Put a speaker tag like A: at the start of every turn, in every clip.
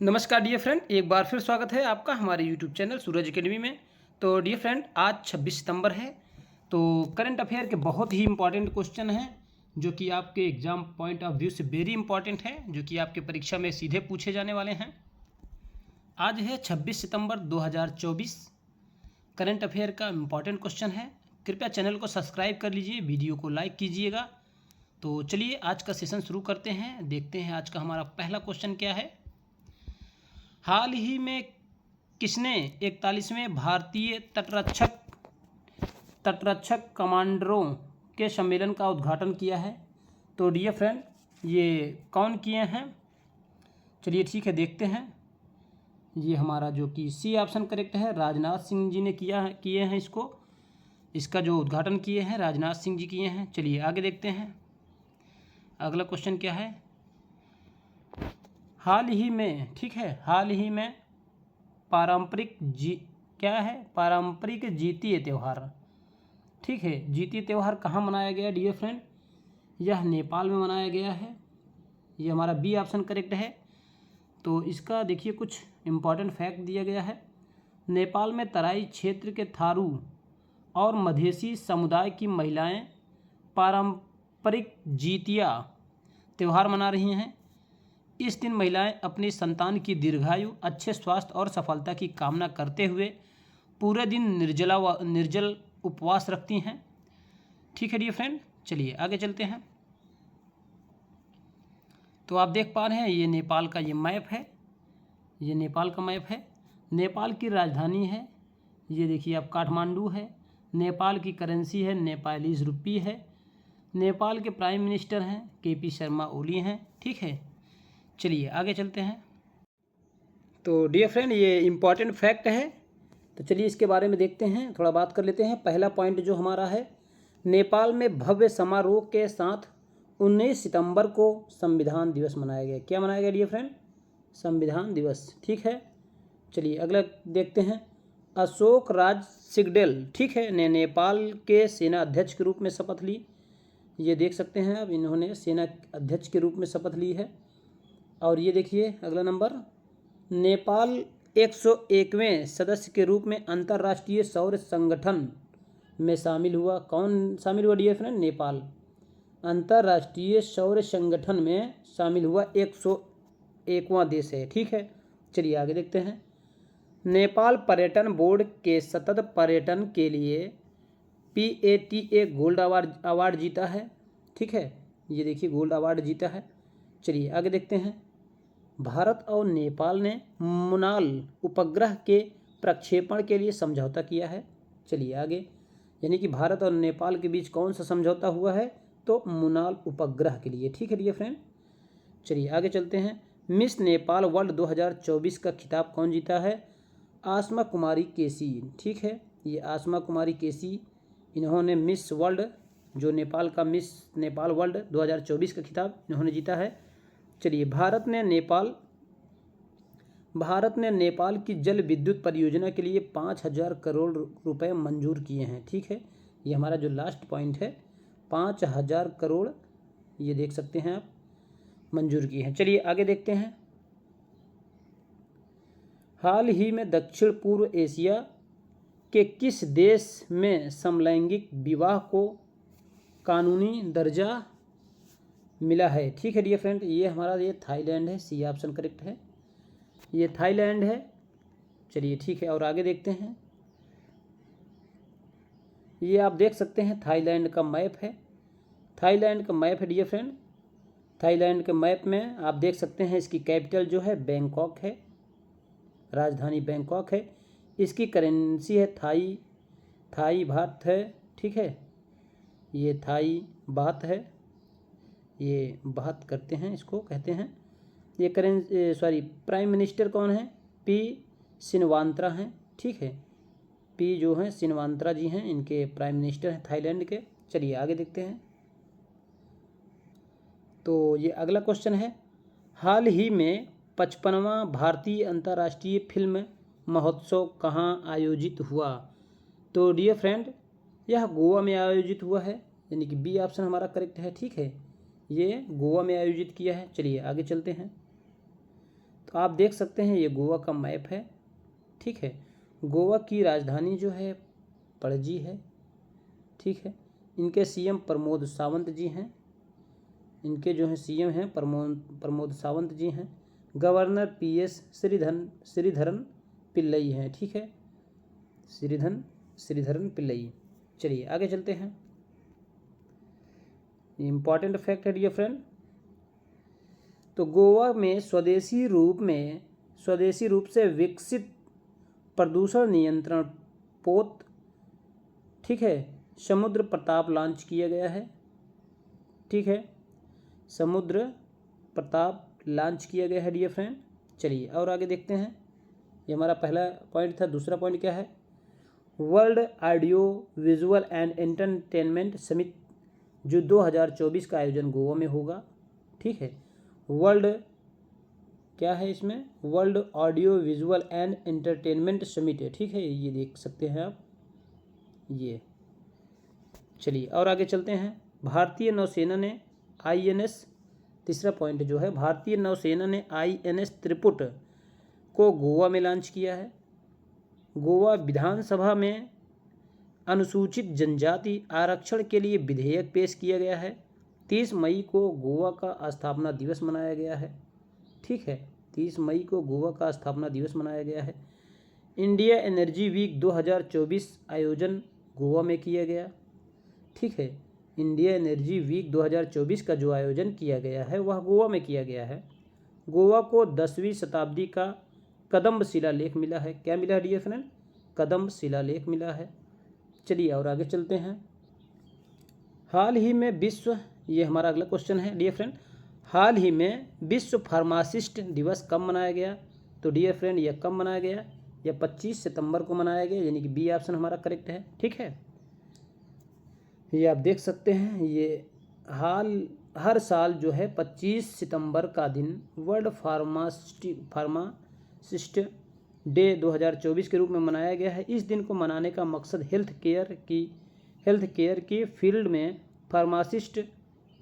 A: नमस्कार dear friend, एक बार फिर स्वागत है आपका हमारे यूट्यूब चैनल सूरज एकेडमी में। तो डियर फ्रेंड, आज 26 सितंबर है। तो करंट अफेयर के बहुत ही इंपॉर्टेंट क्वेश्चन हैं जो कि आपके एग्जाम पॉइंट ऑफ व्यू से वेरी इंपॉर्टेंट है, जो कि आपके परीक्षा में सीधे पूछे जाने वाले हैं। आज है 26 सितंबर 2024। करंट अफेयर का इम्पॉर्टेंट क्वेश्चन है। कृपया चैनल को सब्सक्राइब कर लीजिए, वीडियो को लाइक कीजिएगा। तो चलिए आज का सेशन शुरू करते हैं। देखते हैं आज का हमारा पहला क्वेश्चन क्या है। हाल ही में किसने 41वें भारतीय तटरक्षक कमांडरों के सम्मेलन का उद्घाटन किया है? तो डियर फ्रेंड, ये कौन किए हैं? चलिए ठीक है, देखते हैं। ये हमारा जो कि सी ऑप्शन करेक्ट है, राजनाथ सिंह जी ने किए हैं इसको। इसका जो उद्घाटन किए हैं राजनाथ सिंह जी किए हैं। चलिए आगे देखते हैं। अगला क्वेश्चन क्या है। हाल ही में, ठीक है, हाल ही में पारंपरिक जीतीय त्यौहार, ठीक है, जीतीय त्यौहार कहाँ मनाया गया डियर फ्रेंड? यह नेपाल में मनाया गया है। ये हमारा बी ऑप्शन करेक्ट है। तो इसका देखिए कुछ इम्पॉर्टेंट फैक्ट दिया गया है। नेपाल में तराई क्षेत्र के थारू और मधेसी समुदाय की महिलाएं पारंपरिक जीतिया त्यौहार मना रही हैं। इस दिन महिलाएं अपनी संतान की दीर्घायु, अच्छे स्वास्थ्य और सफलता की कामना करते हुए पूरे दिन निर्जल उपवास रखती हैं। ठीक है डियर फ्रेंड, चलिए आगे चलते हैं। तो आप देख पा रहे हैं ये नेपाल का ये मैप है। ये नेपाल का मैप है। नेपाल की राजधानी है, ये देखिए आप, काठमांडू है। नेपाल की करेंसी है नेपालीज रुपी है। नेपाल के प्राइम मिनिस्टर हैं केपी शर्मा ओली हैं। ठीक है, चलिए आगे चलते हैं। तो डियर फ्रेंड, ये इम्पॉर्टेंट फैक्ट है, तो चलिए इसके बारे में देखते हैं, थोड़ा बात कर लेते हैं। पहला पॉइंट जो हमारा है, नेपाल में भव्य समारोह के साथ 19 सितंबर को संविधान दिवस मनाया गया। क्या मनाया गया डियर फ्रेंड? संविधान दिवस। ठीक है, चलिए अगला देखते हैं। अशोक राज सिगडेल, ठीक है, ने नेपाल के सेना अध्यक्ष के रूप में शपथ ली। ये देख सकते हैं अब, इन्होंने सेना अध्यक्ष के रूप में शपथ ली है। और ये देखिए अगला नंबर, नेपाल 101वें सदस्य के रूप में अंतर्राष्ट्रीय सौर संगठन में शामिल हुआ। कौन शामिल हुआ डियर फ्रेंड? नेपाल अंतर्राष्ट्रीय सौर संगठन में शामिल हुआ 101वां देश है। ठीक है, चलिए आगे देखते हैं। नेपाल पर्यटन बोर्ड के सतत पर्यटन के लिए PATA गोल्ड अवार्ड जीता है। ठीक है, ये देखिए गोल्ड अवार्ड जीता है। चलिए आगे देखते हैं। भारत और नेपाल ने मुनाल उपग्रह के प्रक्षेपण के लिए समझौता किया है। चलिए आगे, यानी कि भारत और नेपाल के बीच कौन सा समझौता हुआ है? तो मुनाल उपग्रह के लिए। ठीक है डियर फ्रेंड, चलिए आगे चलते हैं। मिस नेपाल वर्ल्ड 2024 का खिताब कौन जीता है? आसमा कुमारी केसी। ठीक है, ये आसमा कुमारी केसी, इन्होंने मिस वर्ल्ड, जो नेपाल का मिस नेपाल वर्ल्ड 2024 का खिताब इन्होंने जीता है। चलिए, भारत ने नेपाल की जल विद्युत परियोजना के लिए 5,000 करोड़ रुपए मंजूर किए हैं। ठीक है, ये हमारा जो लास्ट पॉइंट है, 5,000 करोड़, ये देख सकते हैं आप, मंजूर किए हैं। चलिए आगे देखते हैं। हाल ही में दक्षिण पूर्व एशिया के किस देश में समलैंगिक विवाह को कानूनी दर्जा मिला है? ठीक है डियर फ्रेंड, ये हमारा ये थाईलैंड है। सी ऑप्शन करेक्ट है, ये थाईलैंड है। चलिए ठीक है, और आगे देखते हैं। ये आप देख सकते हैं थाईलैंड का मैप है। थाईलैंड का मैप है डियर फ्रेंड। थाईलैंड के मैप में आप देख सकते हैं इसकी कैपिटल जो है बैंकॉक है, राजधानी बैंकॉक है। इसकी करेंसी है थाई बात है। ठीक है, ये थाई बात है, ये बात करते हैं, इसको कहते हैं। ये प्राइम मिनिस्टर कौन है? पी शिनवांत्रा हैं। ठीक है, पी जो हैं शिनवांत्रा जी हैं, इनके प्राइम मिनिस्टर हैं थाईलैंड के। चलिए आगे देखते हैं। तो ये अगला क्वेश्चन है। हाल ही में 55वां भारतीय अंतर्राष्ट्रीय फिल्म महोत्सव कहाँ आयोजित हुआ? तो डियर फ्रेंड, यह गोवा में आयोजित हुआ है, यानी कि बी ऑप्शन हमारा करेक्ट है। ठीक है, ये गोवा में आयोजित किया है। चलिए आगे चलते हैं। तो आप देख सकते हैं ये गोवा का मैप है, ठीक है। गोवा की राजधानी जो है पणजी है, ठीक है। इनके सीएम प्रमोद सावंत जी हैं, इनके जो हैं सीएम हैं प्रमोद सावंत जी हैं। गवर्नर पीएस श्रीधरन पिल्लई हैं, ठीक है, श्रीधरन पिल्लई। चलिए आगे चलते हैं। इम्पॉर्टेंट फैक्ट है डियर फ्रेंड। तो गोवा में स्वदेशी रूप से विकसित प्रदूषण नियंत्रण पोत, ठीक है, समुद्र प्रताप लॉन्च किया गया है, ठीक है, समुद्र प्रताप लॉन्च किया गया है डियर फ्रेंड। चलिए और आगे देखते हैं। ये हमारा पहला पॉइंट था। दूसरा पॉइंट क्या है? World audio visual and entertainment summit जो 2024 का आयोजन गोवा में होगा, ठीक है। वर्ल्ड क्या है इसमें? World audio visual and entertainment summit है, ठीक है, ये देख सकते हैं आप ये। चलिए और आगे चलते हैं। भारतीय नौसेना ने INS, तीसरा पॉइंट जो है, भारतीय नौसेना ने INS त्रिपुट को गोवा में लॉन्च किया है। गोवा विधानसभा में अनुसूचित जनजाति आरक्षण के लिए विधेयक पेश किया गया है। 30 मई को गोवा का स्थापना दिवस मनाया गया है, ठीक है, 30 मई को गोवा का स्थापना दिवस मनाया गया है। इंडिया एनर्जी वीक 2024 आयोजन गोवा में किया गया, ठीक है। इंडिया एनर्जी वीक 2024 का जो आयोजन किया गया है वह गोवा में किया गया है। गोवा को 10वीं शताब्दी का कदम्ब शिलालेख मिला है। क्या मिला है डियर फ्रेंड? कदम्ब शिलालेख मिला है। चलिए और आगे चलते हैं। हाल ही में विश्व, ये हमारा अगला क्वेश्चन है डियर फ्रेंड, हाल ही में विश्व फार्मासिस्ट दिवस कब मनाया गया? तो डियर फ्रेंड यह कब मनाया गया? यह 25 सितंबर को मनाया गया, यानी कि बी ऑप्शन हमारा करेक्ट है, ठीक है। ये आप देख सकते हैं। ये हर साल जो है 25 सितंबर का दिन वर्ल्ड फार्मासिस्ट डे 2024 के रूप में मनाया गया है। इस दिन को मनाने का मकसद हेल्थ केयर की फील्ड में फार्मासिस्ट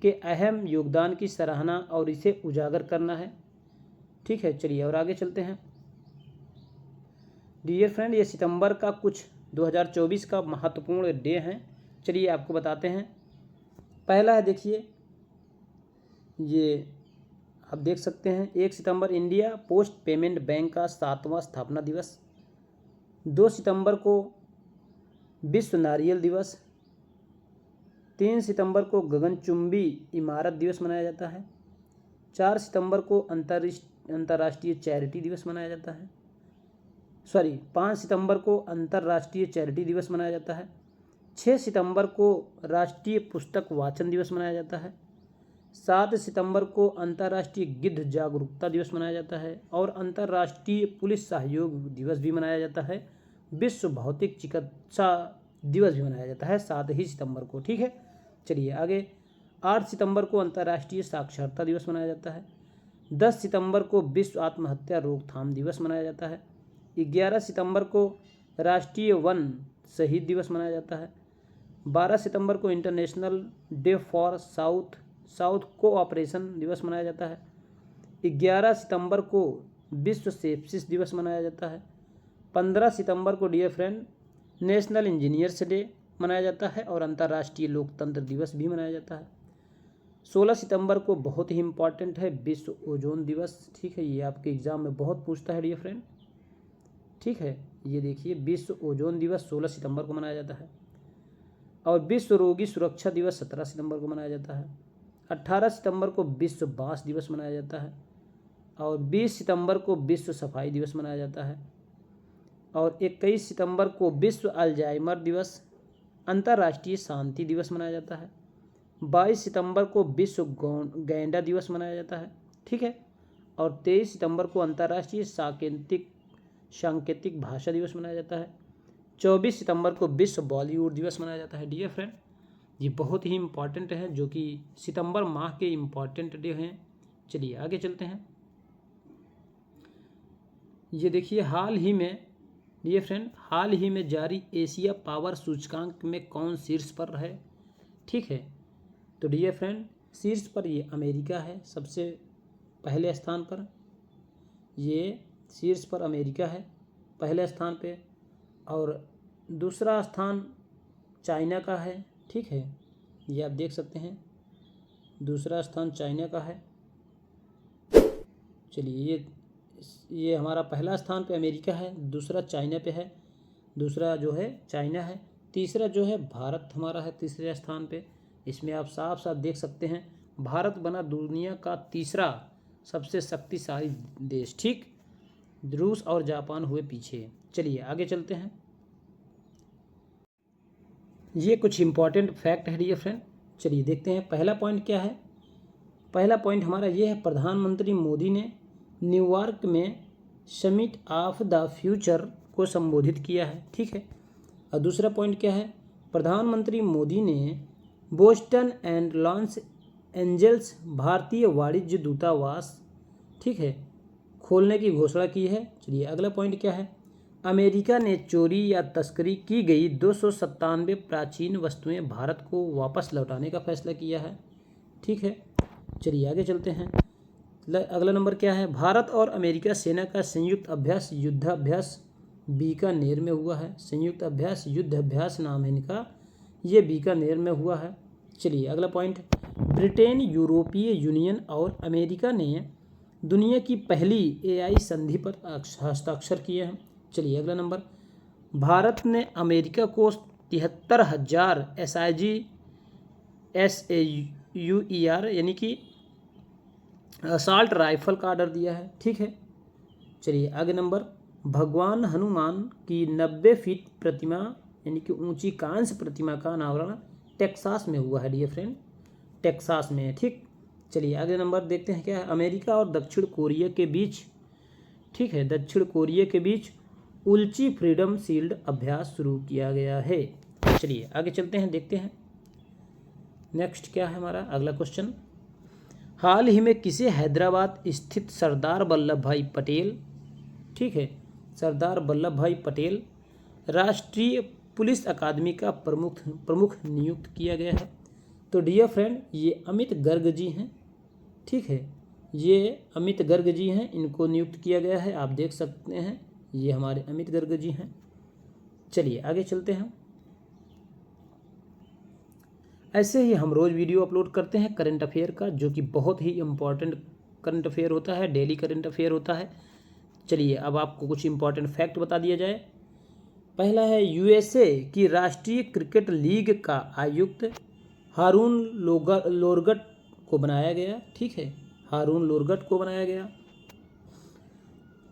A: के अहम योगदान की सराहना और इसे उजागर करना है, ठीक है। चलिए और आगे चलते हैं। डियर फ्रेंड ये सितंबर का कुछ 2024 का महत्वपूर्ण डे हैं, चलिए आपको बताते हैं। पहला है, देखिए ये आप देख सकते हैं, 1 सितंबर इंडिया पोस्ट पेमेंट बैंक का 7वां स्थापना दिवस। 2 सितंबर को विश्व नारियल दिवस। 3 सितंबर को गगनचुंबी इमारत दिवस मनाया जाता है। 4 सितंबर को अंतर्राष्ट्रीय चैरिटी दिवस मनाया जाता है। 5 सितंबर को अंतर्राष्ट्रीय चैरिटी दिवस मनाया जाता है। 6 सितंबर को राष्ट्रीय पुस्तक वाचन दिवस मनाया जाता है। 7 सितंबर को अंतर्राष्ट्रीय गिद्ध जागरूकता दिवस मनाया जाता है और अंतर्राष्ट्रीय पुलिस सहयोग दिवस भी मनाया जाता है। विश्व भौतिक चिकित्सा दिवस भी मनाया जाता है 7 ही सितंबर को, ठीक है। चलिए आगे। 8 सितंबर को अंतर्राष्ट्रीय साक्षरता दिवस मनाया जाता है। 10 सितंबर को विश्व आत्महत्या रोकथाम दिवस मनाया जाता है। 11 सितंबर को राष्ट्रीय वन शहीद दिवस मनाया जाता है। 12 सितंबर को international day for south cooperation दिवस मनाया जाता है। 11 सितंबर को विश्व सेप्सिस दिवस मनाया जाता है। 15 सितंबर को dear friend national engineers day मनाया जाता है और अंतर्राष्ट्रीय लोकतंत्र दिवस भी मनाया जाता है। 16 सितंबर को बहुत ही इम्पॉर्टेंट है विश्व ओजोन दिवस, ठीक है, ये आपके एग्जाम में बहुत पूछता है डियर फ्रेंड, ठीक है। ये देखिए विश्व ओजोन दिवस 16 सितंबर को मनाया जाता है और विश्व रोगी सुरक्षा दिवस 17 सितंबर को मनाया जाता है। 18 सितंबर को विश्व बांस दिवस मनाया जाता है और 20 सितंबर को विश्व सफाई दिवस मनाया जाता है और 21 सितंबर को विश्व अल्जाइमर दिवस अंतर्राष्ट्रीय शांति दिवस मनाया जाता है। 22 सितंबर को विश्व गैंडा दिवस मनाया जाता है, ठीक है, और 23 सितंबर को अंतर्राष्ट्रीय सांकेतिक भाषा दिवस मनाया जाता है। 24 सितंबर को विश्व बॉलीवुड दिवस मनाया जाता है। डियर फ्रेंड ये बहुत ही इम्पॉर्टेंट है, जो कि सितंबर माह के इम्पॉर्टेंट डे हैं। चलिए आगे चलते हैं। ये देखिए हाल ही में जारी एशिया पावर सूचकांक में कौन शीर्ष पर है, ठीक है। तो डियर फ्रेंड शीर्ष पर ये अमेरिका है सबसे पहले स्थान पर, ये शीर्ष पर अमेरिका है पहले स्थान पे, और दूसरा स्थान चाइना का है। ठीक है, ये आप देख सकते हैं, दूसरा स्थान चाइना का है। चलिए, ये हमारा पहला स्थान पे अमेरिका है, दूसरा चाइना पे है, दूसरा जो है चाइना है, तीसरा जो है भारत हमारा है तीसरे स्थान पे। इसमें आप साफ साफ देख सकते हैं भारत बना दुनिया का तीसरा सबसे शक्तिशाली देश। ठीक, रूस और जापान हुए पीछे। चलिए आगे चलते हैं। ये कुछ इंपॉर्टेंट फैक्ट है डियर फ्रेंड, चलिए देखते हैं। पहला पॉइंट क्या है? पहला पॉइंट हमारा ये है, प्रधानमंत्री मोदी ने न्यूयॉर्क में समिट ऑफ द फ्यूचर को संबोधित किया है। ठीक है, और दूसरा पॉइंट क्या है? प्रधानमंत्री मोदी ने बोस्टन एंड लॉस एंजल्स भारतीय वाणिज्य दूतावास, ठीक है, खोलने की घोषणा की है। चलिए अगला पॉइंट क्या है? अमेरिका ने चोरी या तस्करी की गई 297 प्राचीन वस्तुएं भारत को वापस लौटाने का फैसला किया है। ठीक है, चलिए आगे चलते हैं। अगला नंबर क्या है? भारत और अमेरिका सेना का संयुक्त अभ्यास युद्धाभ्यास बीकानेर में हुआ है। संयुक्त अभ्यास युद्धाभ्यास नाम है इनका, ये बीकानेर में हुआ है। चलिए अगला पॉइंट, ब्रिटेन, यूरोपीय यूनियन और अमेरिका ने दुनिया की पहली एआई संधि पर हस्ताक्षर किए हैं। चलिए अगला नंबर, भारत ने अमेरिका को 73,000 SAUER यानी कि असॉल्ट राइफल का ऑर्डर दिया है। ठीक है, चलिए आगे नंबर, भगवान हनुमान की 90 फीट प्रतिमा यानी कि ऊंची कांस्य प्रतिमा का अनावरण टेक्सास में हुआ है डियर फ्रेंड, टेक्सास में है। ठीक, चलिए आगे नंबर देखते हैं क्या है? अमेरिका और दक्षिण कोरिया के बीच, ठीक है, दक्षिण कोरिया के बीच उल्ची फ्रीडम शील्ड अभ्यास शुरू किया गया है। चलिए आगे चलते हैं, देखते हैं नेक्स्ट क्या है हमारा अगला क्वेश्चन। हाल ही में किसे हैदराबाद स्थित सरदार वल्लभ भाई पटेल, ठीक है, सरदार वल्लभ भाई पटेल राष्ट्रीय पुलिस अकादमी का प्रमुख नियुक्त किया गया है? तो डियर फ्रेंड, ये अमित गर्ग जी हैं। ठीक है, ये अमित गर्ग जी हैं, इनको नियुक्त किया गया है। आप देख सकते हैं ये हमारे अमित गर्ग जी हैं। चलिए आगे चलते हैं। ऐसे ही हम रोज़ वीडियो अपलोड करते हैं करंट अफेयर का, जो कि बहुत ही इम्पॉर्टेंट करंट अफेयर होता है, डेली करंट अफेयर होता है। चलिए अब आपको कुछ इम्पॉर्टेंट फैक्ट बता दिया जाए। पहला है, यूएसए की राष्ट्रीय क्रिकेट लीग का आयुक्त हारून लोरगट को बनाया गया। ठीक है, हारून लोरगट को बनाया गया।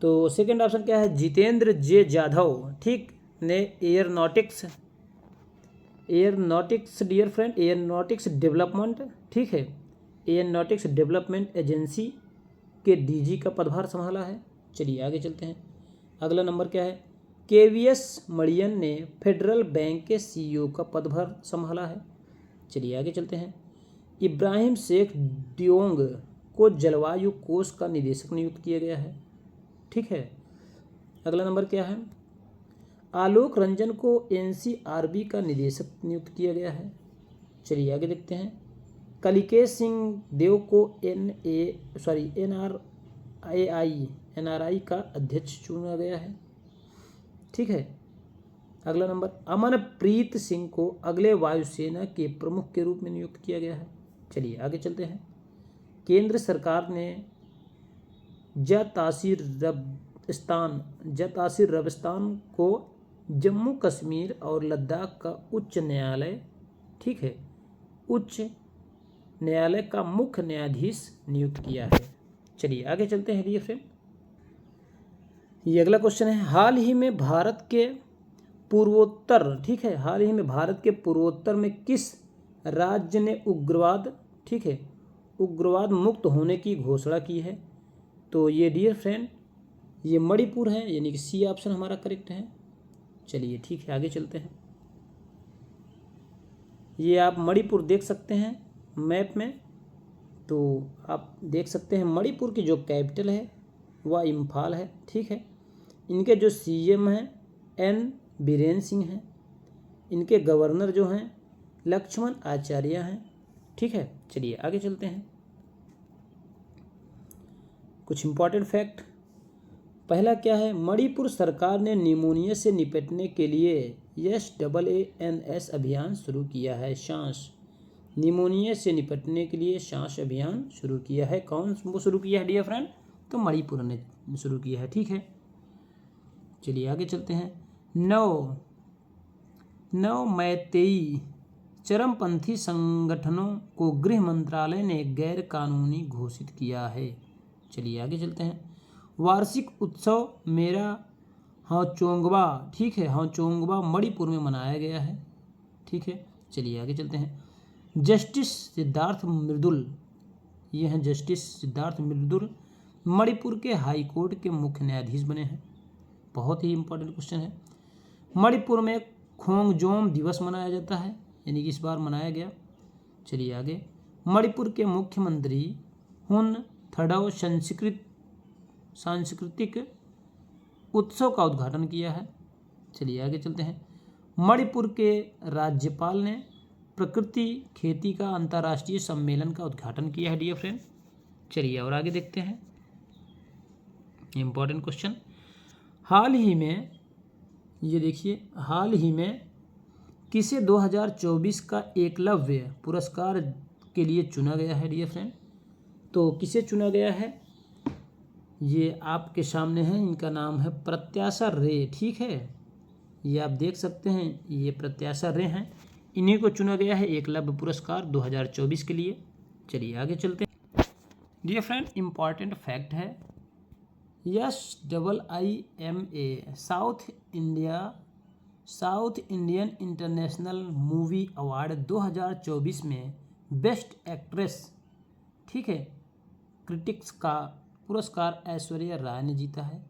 A: तो सेकंड ऑप्शन क्या है? जितेंद्र जे जाधव, ठीक, ने aeronautics dear friend, aeronautics development, ठीक है, एयरोनॉटिक्स डेवलपमेंट एजेंसी के डीजी का पदभार संभाला है। चलिए आगे चलते हैं। अगला नंबर क्या है? केवीएस मणियन ने फेडरल बैंक के सीईओ का पदभार संभाला है। चलिए आगे चलते हैं। इब्राहिम शेख डियोंग को जलवायु कोष का निदेशक नियुक्त किया गया है। ठीक है, अगला नंबर क्या है? आलोक रंजन को एनसीआरबी का निदेशक नियुक्त किया गया है। चलिए आगे देखते हैं। कलिकेश सिंह देव को एनआरआई का अध्यक्ष चुना गया है। ठीक है, अगला नंबर, अमनप्रीत सिंह को अगले वायुसेना के प्रमुख के रूप में नियुक्त किया गया है। चलिए आगे चलते हैं। केंद्र सरकार ने जतासीर रबस्तान को जम्मू कश्मीर और लद्दाख का उच्च न्यायालय, ठीक है, उच्च न्यायालय का मुख्य न्यायाधीश नियुक्त किया है। चलिए आगे चलते हैं डियर फ्रेंड। ये अगला क्वेश्चन है, हाल ही में भारत के पूर्वोत्तर, ठीक है, हाल ही में भारत के पूर्वोत्तर में किस राज्य ने उग्रवाद, ठीक है, उग्रवाद मुक्त होने की घोषणा की है? तो ये डियर फ्रेंड, ये मणिपुर है, यानी कि सी ऑप्शन हमारा करेक्ट है। चलिए ठीक है, आगे चलते हैं। ये आप मणिपुर देख सकते हैं मैप में, तो आप देख सकते हैं मणिपुर की जो कैपिटल है वह इम्फाल है। ठीक है, इनके जो सीएम हैं एन बीरेन सिंह हैं, इनके गवर्नर जो हैं लक्ष्मण आचार्य हैं। ठीक है, चलिए आगे चलते हैं। कुछ इम्पॉर्टेंट फैक्ट, पहला क्या है, मणिपुर सरकार ने निमोनिया से निपटने के लिए SAANS अभियान शुरू किया है। सांस, निमोनिया से निपटने के लिए सांस अभियान शुरू किया है। कौन वो शुरू किया है डियर फ्रेंड? तो मणिपुर ने शुरू किया है। ठीक है, चलिए आगे चलते हैं। नौ मैतेई चरमपंथी संगठनों को गृह मंत्रालय ने गैर कानूनी घोषित किया है। चलिए आगे चलते हैं। वार्षिक उत्सव मेरा हाचोंगबा, ठीक है, हाचोंगबा मणिपुर में मनाया गया है। ठीक है, चलिए आगे चलते हैं। जस्टिस सिद्धार्थ मृदुल, ये हैं जस्टिस सिद्धार्थ मृदुल, मणिपुर के हाई कोर्ट के मुख्य न्यायाधीश बने हैं। बहुत ही इंपॉर्टेंट क्वेश्चन है। मणिपुर में खोंगजोम दिवस मनाया जाता है, यानी कि इस बार मनाया गया। चलिए आगे। मणिपुर के मुख्यमंत्री हुन थडौ सांस्कृतिक उत्सव का उद्घाटन किया है। चलिए आगे चलते हैं। मणिपुर के राज्यपाल ने प्रकृति खेती का अंतर्राष्ट्रीय सम्मेलन का उद्घाटन किया है डियर फ्रेंड। चलिए और आगे देखते हैं इम्पोर्टेंट क्वेश्चन। हाल ही में, ये देखिए, हाल ही में किसे 2024 का एकलव्य पुरस्कार के लिए चुना गया है डियर फ्रेंड? तो किसे चुना गया है, ये आपके सामने है। इनका नाम है प्रत्याशा रे। ठीक है, ये आप देख सकते हैं, ये प्रत्याशा रे हैं। इन्हीं को चुना गया है एकलव्य पुरस्कार 2024 के लिए। चलिए आगे चलते हैं डियर फ्रेंड। इम्पॉर्टेंट फैक्ट है, SIIMA south Indian international movie award 2024 में बेस्ट एक्ट्रेस, ठीक है, क्रिटिक्स का पुरस्कार ऐश्वर्या राय ने जीता है।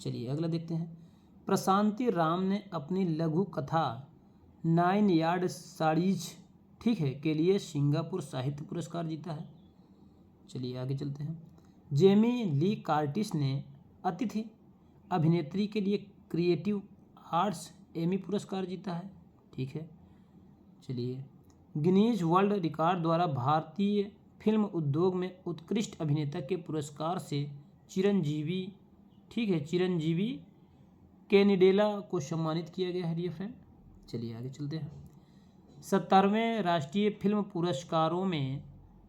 A: चलिए अगला देखते हैं। प्रशांति राम ने अपनी लघु कथा 9 यार्ड साड़ीज, ठीक है, के लिए सिंगापुर साहित्य पुरस्कार जीता है। चलिए आगे चलते हैं। जेमी ली कार्टिस ने अतिथि अभिनेत्री के लिए क्रिएटिव आर्ट्स एमी पुरस्कार जीता है। ठीक है, चलिए। गिनीज वर्ल्ड रिकॉर्ड द्वारा भारतीय फिल्म उद्योग में उत्कृष्ट अभिनेता के पुरस्कार से चिरंजीवी, ठीक है, चिरंजीवी कैनिडेला को सम्मानित किया गया है डियर फ्रेंड। चलिए आगे चलते हैं। 70वें राष्ट्रीय फिल्म पुरस्कारों में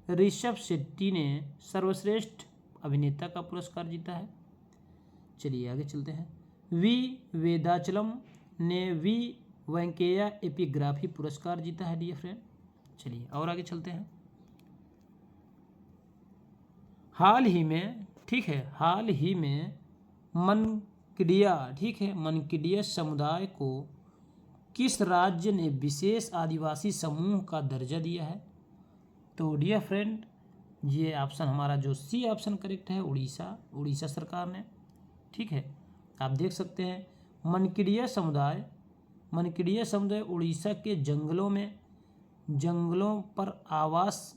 A: ऋषभ शेट्टी ने सर्वश्रेष्ठ अभिनेता का पुरस्कार जीता है। चलिए आगे चलते हैं। वी वेदाचलम ने वी वेंकैया एपिग्राफी पुरस्कार जीता है डियर फ्रेंड। चलिए और आगे चलते हैं। हाल ही में, ठीक है, हाल ही में मनकिडिया, ठीक है, मनकिडिया समुदाय को किस राज्य ने विशेष आदिवासी समूह का दर्जा दिया है? तो डियर फ्रेंड, ये ऑप्शन हमारा जो सी ऑप्शन करेक्ट है, उड़ीसा सरकार ने। ठीक है, आप देख सकते हैं मनकिडिया समुदाय उड़ीसा के जंगलों पर आवास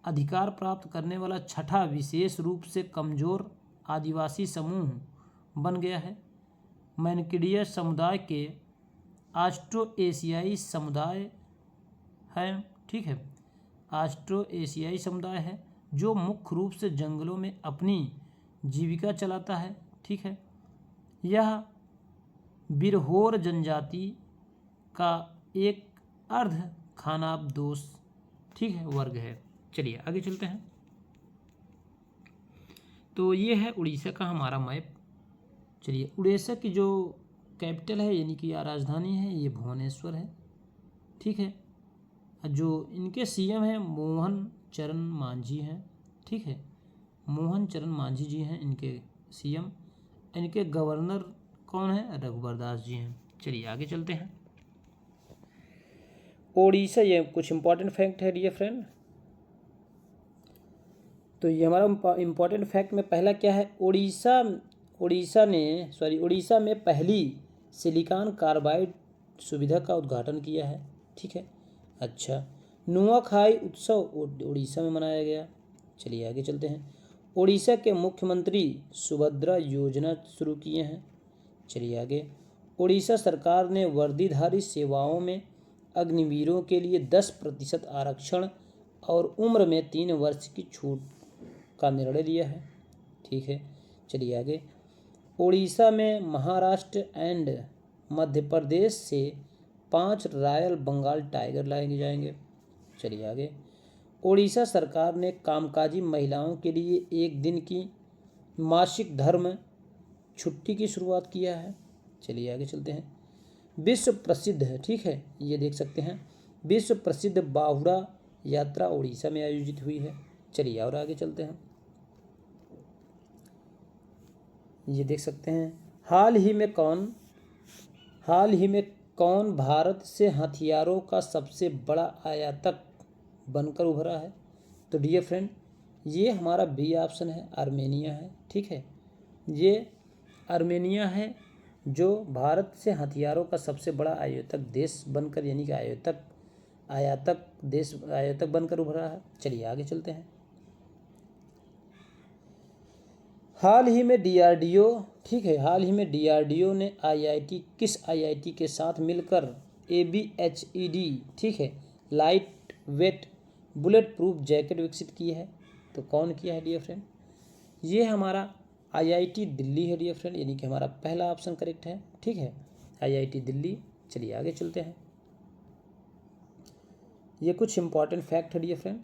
A: अधिकार प्राप्त करने वाला छठा विशेष रूप से कमजोर आदिवासी समूह बन गया है। मनकिडिया समुदाय के ऑस्ट्रो एशियाई समुदाय है, ठीक है, ऑस्ट्रो एशियाई समुदाय है जो मुख्य रूप से जंगलों में अपनी जीविका चलाता है। ठीक है, यह बिरहोर जनजाति का एक अर्ध खानाबदोश, ठीक है, वर्ग है। चलिए आगे चलते हैं। तो ये है उड़ीसा का हमारा मैप। चलिए, उड़ीसा की जो कैपिटल है, यानी कि राजधानी है, ये भुवनेश्वर है। ठीक है, जो इनके सीएम हैं मोहन चरण मांझी हैं। ठीक है, मोहन चरण मांझी जी हैं इनके सीएम। इनके गवर्नर कौन है? रघुवर दास जी हैं। चलिए आगे चलते हैं। ओडिशा, ये कुछ इंपॉर्टेंट फैक्ट है डियर फ्रेंड। तो ये हमारा इंपॉर्टेंट फैक्ट में पहला क्या है, उड़ीसा में पहली सिलिकॉन कार्बाइड सुविधा का उद्घाटन किया है। ठीक है, अच्छा, नुआखाई उत्सव उड़ीसा में मनाया गया। चलिए आगे चलते हैं। उड़ीसा के मुख्यमंत्री सुभद्रा योजना शुरू किए हैं। चलिए आगे। उड़ीसा सरकार ने वर्दीधारी सेवाओं में अग्निवीरों के लिए 10% आरक्षण और उम्र में 3 वर्ष की छूट का निर्णय लिया है। ठीक है, चलिए आगे। उड़ीसा में महाराष्ट्र एंड मध्य प्रदेश से 5 रॉयल बंगाल टाइगर लाए जाएंगे। चलिए आगे। उड़ीसा सरकार ने कामकाजी महिलाओं के लिए 1 दिन की मासिक धर्म छुट्टी की शुरुआत किया है। चलिए आगे चलते हैं। विश्व प्रसिद्ध है, ठीक है, ये देख सकते हैं, विश्व प्रसिद्ध बाहुड़ा यात्रा उड़ीसा में आयोजित हुई है। चलिए और आगे चलते हैं। ये देख सकते हैं, हाल ही में कौन भारत से हथियारों का सबसे बड़ा आयातक बनकर उभरा है? तो डियर फ्रेंड, ये हमारा बी ऑप्शन है, आर्मेनिया है। ठीक है, ये आर्मेनिया है जो भारत से हथियारों का सबसे बड़ा आयातक देश बनकर, यानी कि आयातक बनकर उभरा है। चलिए आगे चलते हैं। हाल ही में डीआरडीओ, ठीक है, हाल ही में डीआरडीओ ने किस आईआईटी के साथ मिलकर ABHED, ठीक है, light weight bullet proof jacket विकसित की है? तो कौन किया है डियर फ्रेंड? ये हमारा IIT दिल्ली है डियर फ्रेंड, यानी कि हमारा पहला ऑप्शन करेक्ट है। ठीक है, IIT दिल्ली। चलिए आगे चलते हैं। ये कुछ इंपॉर्टेंट फैक्ट है डियर फ्रेंड।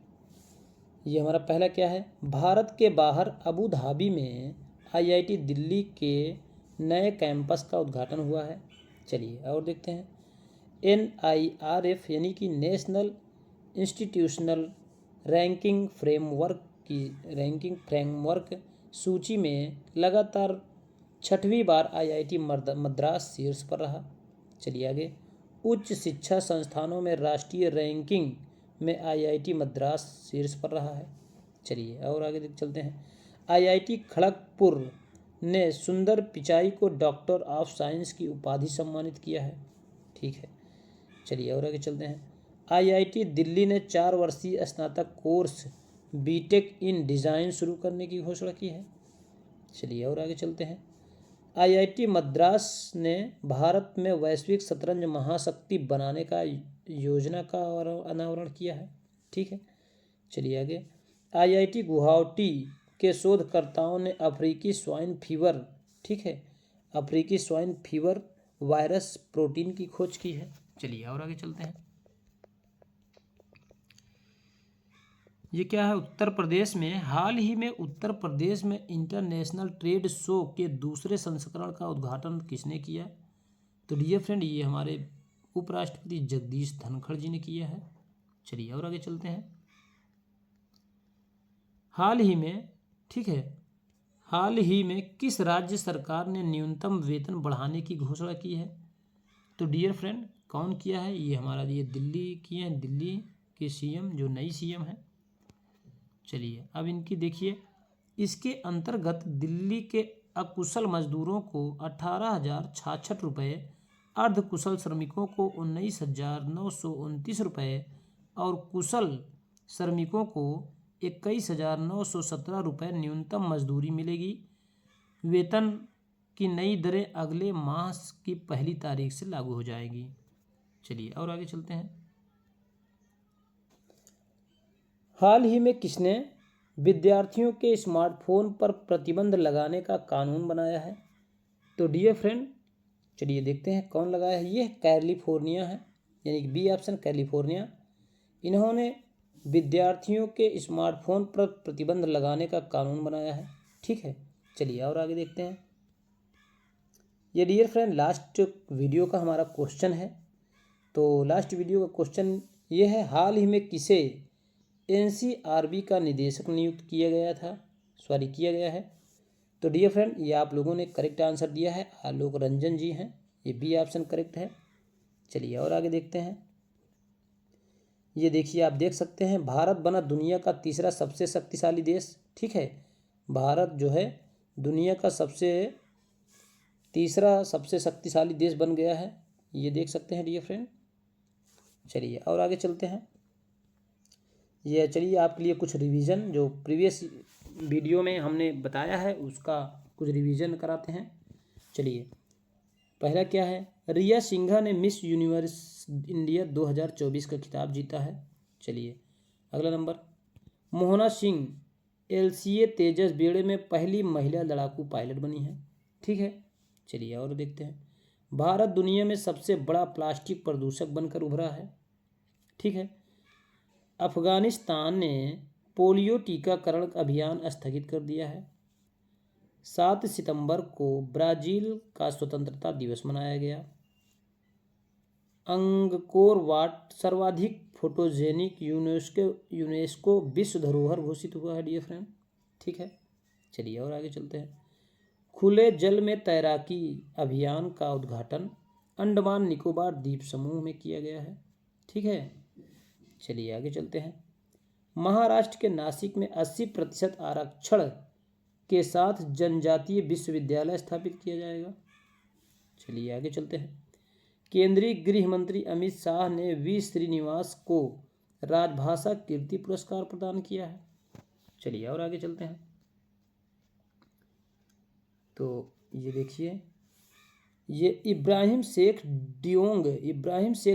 A: ये हमारा पहला क्या है, भारत के बाहर अबू धाबी में IIT दिल्ली के नए कैंपस का उद्घाटन हुआ है। चलिए और देखते हैं। NIRF यानी कि नेशनल इंस्टीट्यूशनल रैंकिंग फ्रेमवर्क सूची में लगातार 6वीं बार IIT मद्रास शीर्ष पर रहा। चलिए आगे। उच्च शिक्षा संस्थानों में राष्ट्रीय रैंकिंग में IIT मद्रास शीर्ष पर रहा है। चलिए और आगे चलते हैं। IIT खड़गपुर ने सुंदर पिचाई को डॉक्टर ऑफ साइंस की उपाधि सम्मानित किया है। ठीक है, चलिए और आगे चलते हैं। IIT दिल्ली ने 4 वर्षीय स्नातक कोर्स बीटेक इन डिज़ाइन शुरू करने की घोषणा की है। चलिए और आगे चलते हैं। IIT मद्रास ने भारत में वैश्विक शतरंज महाशक्ति बनाने का योजना का अनावरण किया है। ठीक है, चलिए आगे। IIT गुवाहाटी के शोधकर्ताओं ने अफ्रीकी स्वाइन फीवर, ठीक है, अफ्रीकी स्वाइन फीवर वायरस प्रोटीन की खोज की है। चलिए और आगे चलते हैं। ये क्या है, उत्तर प्रदेश में हाल ही में उत्तर प्रदेश में इंटरनेशनल ट्रेड शो के दूसरे संस्करण का उद्घाटन किसने किया? तो डियर फ्रेंड, ये हमारे उपराष्ट्रपति जगदीश धनखड़ जी ने किया है। चलिए और आगे चलते हैं। हाल ही में, ठीक है, हाल ही में किस राज्य सरकार ने न्यूनतम वेतन बढ़ाने की घोषणा की है? तो डियर फ्रेंड, कौन किया है? ये हमारा दिल्ली किए हैं, दिल्ली के CM जो नई CM है। चलिए अब इनकी देखिए। इसके अंतर्गत दिल्ली के अकुशल मजदूरों को 18,066 रुपये, अर्धकुशल श्रमिकों को 19,929 रुपये और कुशल श्रमिकों को 21,917 रुपये न्यूनतम मजदूरी मिलेगी। वेतन की नई दरें अगले माह की 1 तारीख से लागू हो जाएगी। चलिए और आगे चलते हैं। हाल ही में किसने विद्यार्थियों के स्मार्टफोन पर प्रतिबंध लगाने का कानून बनाया है? तो डियर फ्रेंड, चलिए देखते हैं कौन लगाया है। ये कैलिफोर्निया है, यानी कि बी ऑप्शन कैलिफोर्निया। इन्होंने विद्यार्थियों के स्मार्टफोन पर प्रतिबंध लगाने का कानून बनाया है। ठीक है, चलिए और आगे देखते हैं। ये डियर फ्रेंड लास्ट वीडियो का हमारा क्वेश्चन है। तो लास्ट वीडियो का क्वेश्चन ये है, हाल ही में किसे NCRB का निदेशक नियुक्त किया गया है? तो डियर फ्रेंड, ये आप लोगों ने करेक्ट आंसर दिया है, आलोक रंजन जी हैं। ये बी ऑप्शन करेक्ट है। चलिए और आगे देखते हैं। ये देखिए, आप देख सकते हैं, भारत बना दुनिया का तीसरा सबसे शक्तिशाली देश। ठीक है, भारत जो है दुनिया का तीसरा सबसे शक्तिशाली देश बन गया है। ये देख सकते हैं डियर फ्रेंड। चलिए और आगे चलते हैं। ये चलिए आपके लिए कुछ रिवीजन जो प्रीवियस वीडियो में हमने बताया है उसका कुछ रिवीजन कराते हैं। चलिए, पहला क्या है, रिया सिंघा ने मिस यूनिवर्स इंडिया 2024 का खिताब जीता है। चलिए अगला नंबर, मोहना सिंह LCA तेजस बेड़े में पहली महिला लड़ाकू पायलट बनी है। ठीक है, चलिए और देखते हैं। भारत दुनिया में सबसे बड़ा प्लास्टिक प्रदूषक बनकर उभरा है। ठीक है, अफगानिस्तान ने पोलियो टीकाकरण अभियान स्थगित कर दिया है। 7 सितंबर को ब्राज़ील का स्वतंत्रता दिवस मनाया गया। अंगकोर वाट सर्वाधिक फोटोजेनिक यूनेस्को विश्व धरोहर घोषित हुआ है डियर फ्रेंड। ठीक है, चलिए और आगे चलते हैं। खुले जल में तैराकी अभियान का उद्घाटन अंडमान निकोबार द्वीप समूह में किया गया है। ठीक है, चलिए आगे चलते हैं। महाराष्ट्र के नासिक में 80% आरक्षण के साथ जनजातीय विश्वविद्यालय स्थापित किया जाएगा। चलिए आगे चलते हैं। केंद्रीय गृह मंत्री अमित शाह ने वी श्रीनिवास को राजभाषा कीर्ति पुरस्कार प्रदान किया है। चलिए और आगे चलते हैं। तो ये देखिए, ये इब्राहिम शेख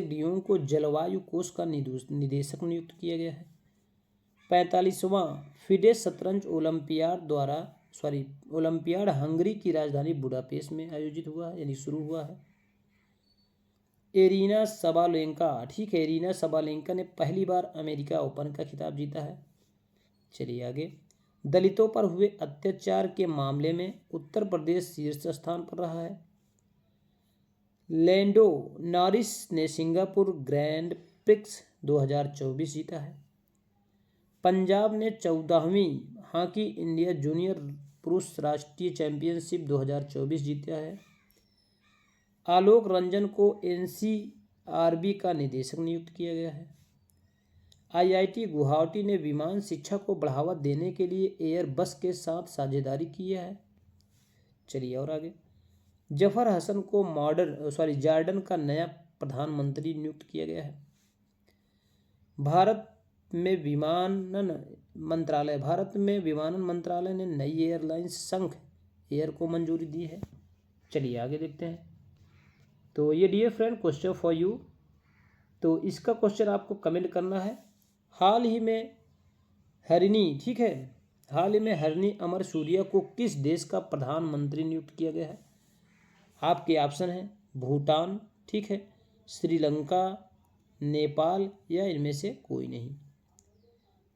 A: डियोंग को जलवायु कोष का निदेशक नियुक्त किया गया है। 45वां फिडे शतरंज ओलंपियाड हंगरी की राजधानी बुडापेस्ट में आयोजित हुआ है, यानी शुरू हुआ है। एरीना सबालेंका ने पहली बार अमेरिका ओपन का खिताब जीता है। चलिए आगे। दलितों पर हुए अत्याचार के मामले में उत्तर प्रदेश शीर्ष स्थान पर रहा है। लैंडो नॉरिस ने सिंगापुर ग्रैंड प्रिक्स 2024 जीता है। पंजाब ने 14वीं हॉकी इंडिया जूनियर पुरुष राष्ट्रीय चैंपियनशिप 2024 जीता है। आलोक रंजन को एनसीआरबी का निदेशक नियुक्त किया गया है। आईआईटी गुवाहाटी ने विमान शिक्षा को बढ़ावा देने के लिए एयरबस के साथ साझेदारी की है। चलिए और आगे। जफर हसन को जॉर्डन का नया प्रधानमंत्री नियुक्त किया गया है। भारत में विमानन मंत्रालय ने नई एयरलाइंस संघ एयर को मंजूरी दी है। चलिए आगे देखते हैं। तो ये dear friend question for you. तो इसका क्वेश्चन आपको कमेंट करना है। हाल ही में हरिनी अमर सूर्या को किस देश का प्रधानमंत्री नियुक्त किया गया है? आपके ऑप्शन हैं भूटान, ठीक है, श्रीलंका, नेपाल या इनमें से कोई नहीं।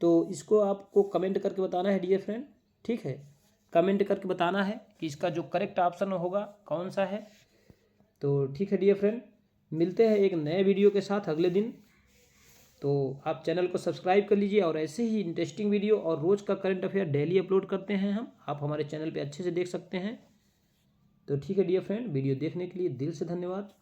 A: तो इसको आपको कमेंट करके बताना है डियर फ्रेंड। ठीक है, कमेंट करके बताना है कि इसका जो करेक्ट ऑप्शन होगा कौन सा है। तो ठीक है डियर फ्रेंड, मिलते हैं एक नए वीडियो के साथ अगले दिन। तो आप चैनल को सब्सक्राइब कर लीजिए और ऐसे ही इंटरेस्टिंग वीडियो और रोज़ का करंट अफेयर डेली अपलोड करते हैं हम, आप हमारे चैनल पे अच्छे से देख सकते हैं। तो ठीक है डियर फ्रेंड, वीडियो देखने के लिए दिल से धन्यवाद।